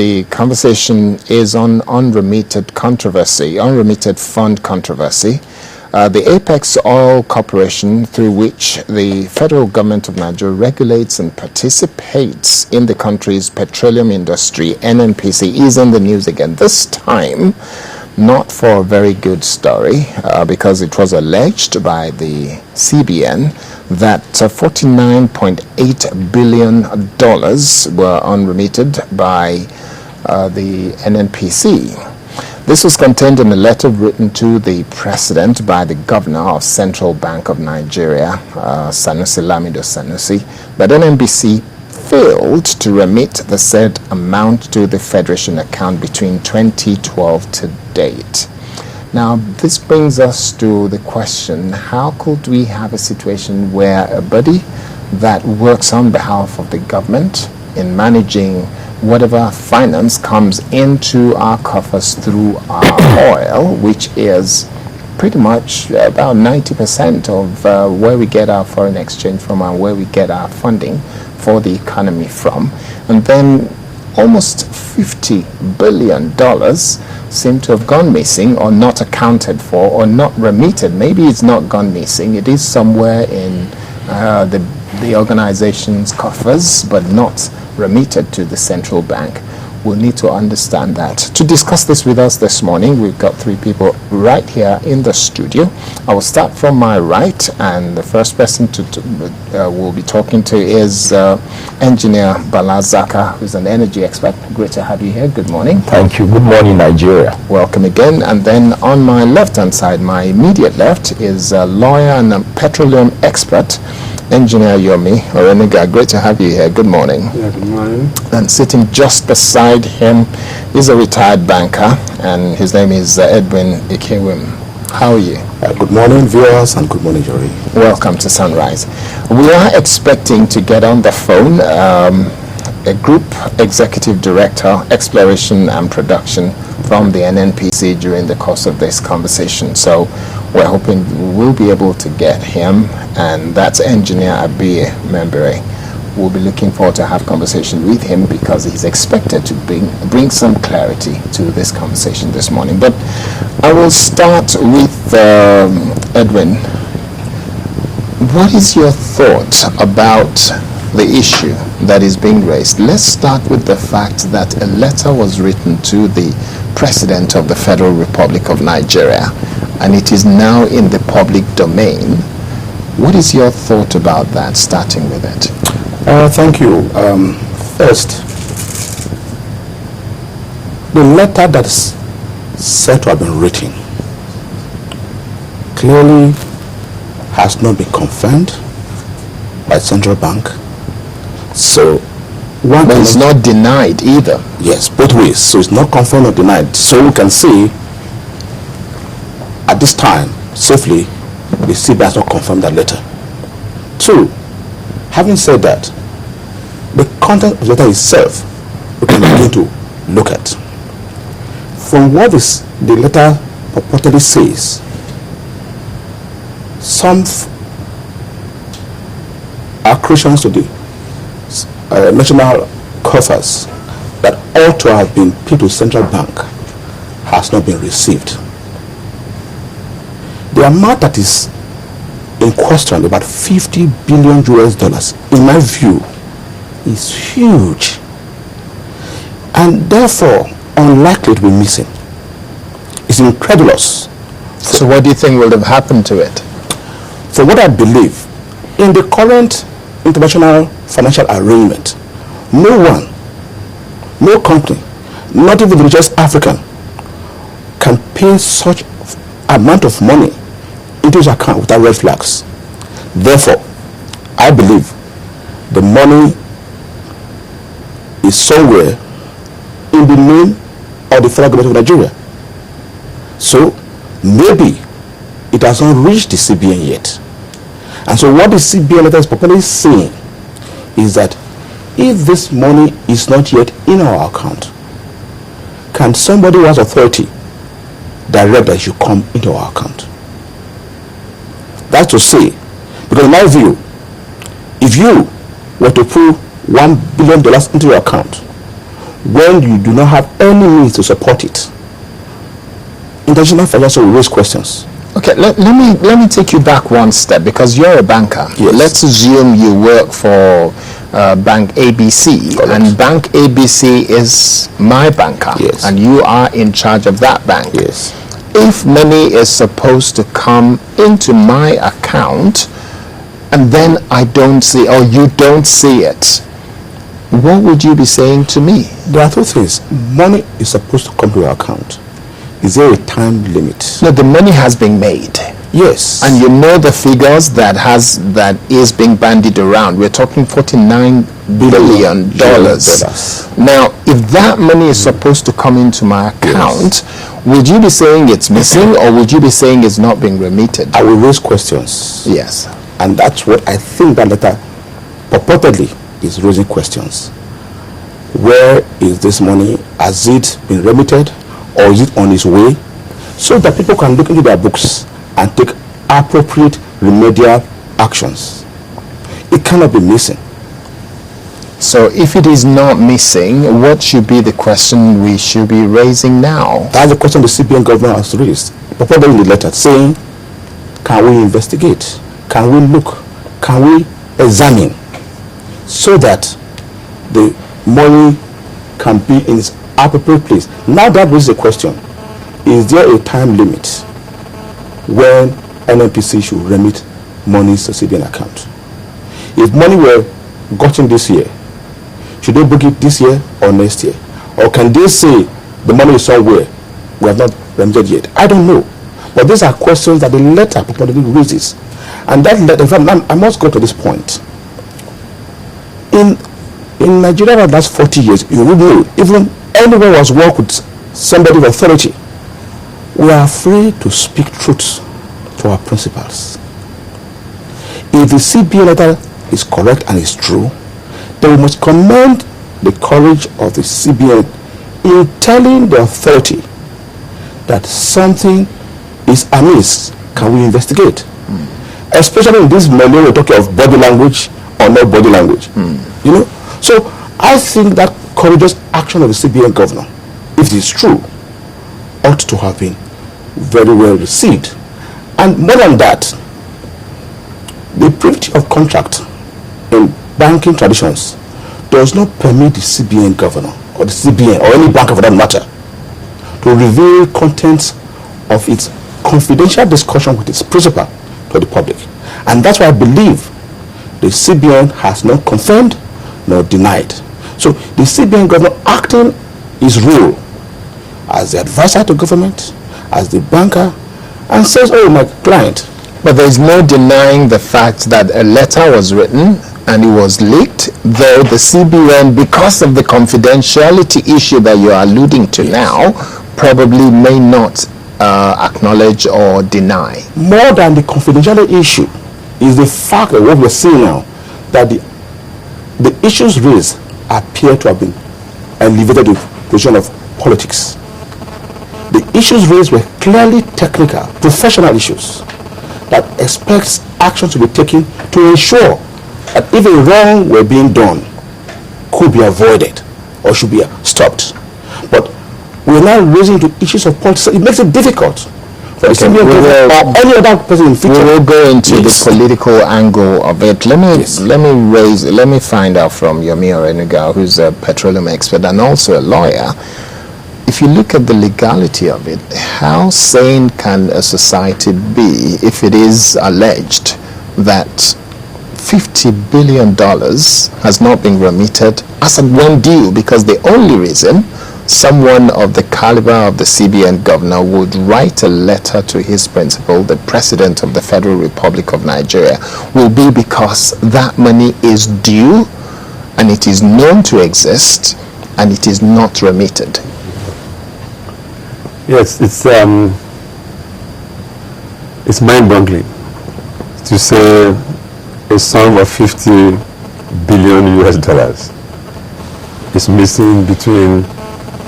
The conversation is on unremitted controversy, unremitted fund controversy. The Apex Oil Corporation, through which the federal government of Nigeria regulates and participates in the country's petroleum industry, NNPC, is in the news again. This time, not for a very good story, because it was alleged by the CBN that $49.8 billion were unremitted by the NNPC. This was contained in a letter written to the president by the governor of Central Bank of Nigeria, Sanusi Lamido Sanusi, but NNPC failed to remit the said amount to the Federation account between 2012 to date. Now, this brings us to the question, how could we have a situation where a body that works on behalf of the government in managing whatever finance comes into our coffers through our oil, which is pretty much about 90% of where we get our foreign exchange from and where we get our funding for the economy from, and then almost $50 billion seem to have gone missing or not accounted for or not remitted. Maybe it's not gone missing, it is somewhere in the organization's coffers, but not remitted to the central bank. We'll need to understand that. To discuss this with us this morning, we've got three people right here in the studio. I will start from my right, and the first person we'll be talking to is Engineer Bala Zaka, who's an energy expert. Great to have you here. Good morning. Thank you. Good morning, Nigeria. Welcome again. And then on my left-hand side, my immediate left, is a lawyer and a petroleum expert, Engineer Yomi Oreniga. Great to have you here. Good morning. Yeah, good morning. And sitting just beside him is a retired banker, and his name is Edwin Ikewim. How are you? Good morning, viewers, and good morning, Jerry. Welcome to Sunrise. We are expecting to get on the phone a group executive director, exploration and production from the NNPC during the course of this conversation. So we're hoping we'll be able to get him, and that's Engineer Abiy Membere. We'll be looking forward to have conversation with him because he's expected to bring some clarity to this conversation this morning. But I will start with Edwin. What is your thought about the issue that is being raised? Let's start with the fact that a letter was written to the President of the Federal Republic of Nigeria, and it is now in the public domain. What is your thought about that, starting with it? Thank you. First, the letter that's said to have been written clearly has not been confirmed by Central Bank. So, but it's not denied either. Yes, both ways. So it's not confirmed or denied. So we can say at this time, safely, the CBN has not confirmed that letter. Two, having said that, the content of the letter itself we can begin to look at. From what the letter purportedly says, some accretions to the national coffers that ought to have been paid to Central Bank has not been received. The amount that is in question, about $50 billion US, in my view, is huge and therefore unlikely to be missing. It's incredulous. So what do you think will have happened to it? For what I believe, in the current international financial arrangement, no one, no company, not even the richest African, can pay such amount of money into his account without red flags. Therefore, I believe the money is somewhere in the name of the federal government of Nigeria. So maybe it has not reached the CBN yet. And so what the CBN letter is purportedly saying is that if this money is not yet in our account, can somebody who has authority direct that it should come into our account? That's to say, because in my view, if you were to pull $1 billion into your account, when you do not have any means to support it, international financiers will raise questions. Okay, let me take you back one step, because you're a banker. Yes. Let's assume you work for Bank ABC. Correct. And Bank ABC is my banker. Yes. And you are in charge of that bank. Yes. If money is supposed to come into my account and then I don't see, or you don't see it, what would you be saying to me? There are two things. Money is supposed to come to your account. Is there a time limit? No, the money has been made. Yes. And you know the figures that is being bandied around. We're talking $49 billion. Now, if that money is supposed to come into my account, would you be saying it's missing, or would you be saying it's not being remitted? I will raise questions. Yes. And that's what I think that letter purportedly is raising questions. Where is this money? Has it been remitted, or is it on its way? So that people can look into their books and take appropriate remedial actions. It cannot be missing. So if it is not missing, what should be the question we should be raising now? That's the question the CBN governor has raised. Purportedly in the letter, saying, can we investigate? Can we look? Can we examine? So that the money can be in its appropriate place. Now that raises a question. Is there a time limit when NNPC should remit monies to CBN account? If money were gotten this year, should they book it this year or next year? Or can they say the money is somewhere we have not remitted yet? I don't know. But these are questions that the letter purportedly raises. And that letter, in fact, I must go to this point. In Nigeria for the last 40 years, you would know, even anyone who has worked with somebody of authority, we are afraid to speak truth to our principals. If the CBN letter is correct and is true, then we must commend the courage of the CBN in telling the authority that something is amiss. Can we investigate? Especially in this milieu, we're talking of body language or not body language. You know? So I think that courageous action of the CBN governor, if it is true, ought to have been very well received. And more than that, the privity of contract in banking traditions does not permit the CBN governor or the CBN or any banker for that matter to reveal contents of its confidential discussion with its principal to the public. And that's why I believe the CBN has not confirmed nor denied. So the CBN governor acting his role as the advisor to government, as the banker, and says, oh, my client. But there is no denying the fact that a letter was written and it was leaked, though the CBN, because of the confidentiality issue that you are alluding to now, probably may not acknowledge or deny. More than the confidentiality issue is the fact that what we're seeing now, that the issues raised appear to have been elevated to the position of politics. The issues raised were clearly technical, professional issues that expects action to be taken to ensure that if a wrong were being done, could be avoided or should be stopped. But we're now raising to issues of politics. It makes it difficult for the CBN or any other person in future. We will go into the political angle of it. Let me find out from Yomi Orenuga, who's a petroleum expert and also a lawyer. If you look at the legality of it, how sane can a society be if it is alleged that $50 billion has not been remitted as at when due? Because the only reason someone of the caliber of the CBN governor would write a letter to his principal, the President of the Federal Republic of Nigeria, will be because that money is due and it is known to exist and it is not remitted. Yes, it's mind-boggling to say a sum of 50 billion US dollars is missing between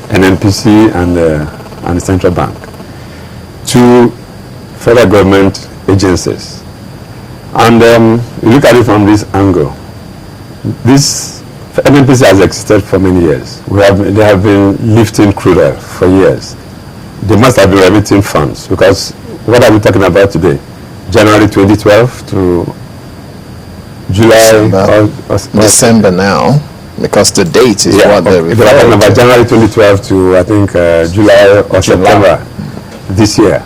NNPC and the central bank, two federal government agencies. And you look at it from this angle. This NNPC has existed for many years. They have been lifting crude oil for years. They must have been remitting funds, because what are we talking about today? January 2012 to July or December now, because the date is what they're referring to. They were talking about January 2012 to, I think, July or September this year.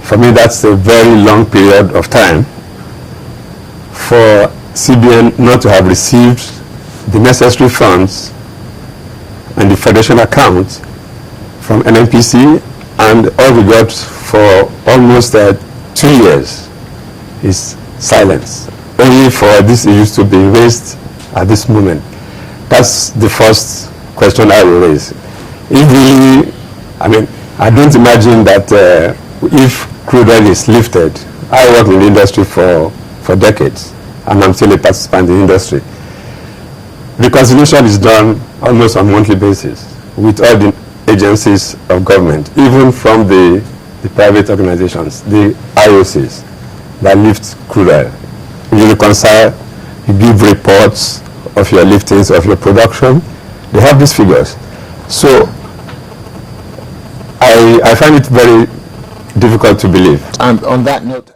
For me, that's a very long period of time for CBN not to have received the necessary funds and the Federation account from NNPC, and all we got for almost 2 years is silence, only for this issues to be raised at this moment. That's the first question I will raise. If really, I mean, I don't imagine that if crude oil is lifted, I worked in the industry for decades, and I'm still a participant in the industry. Reconciliation is done almost on a monthly basis with all the agencies of government, even from the private organizations, the IOCs that lift crude oil. You reconcile, you give reports of your liftings, of your production. They have these figures. So I find it very difficult to believe. And on that note,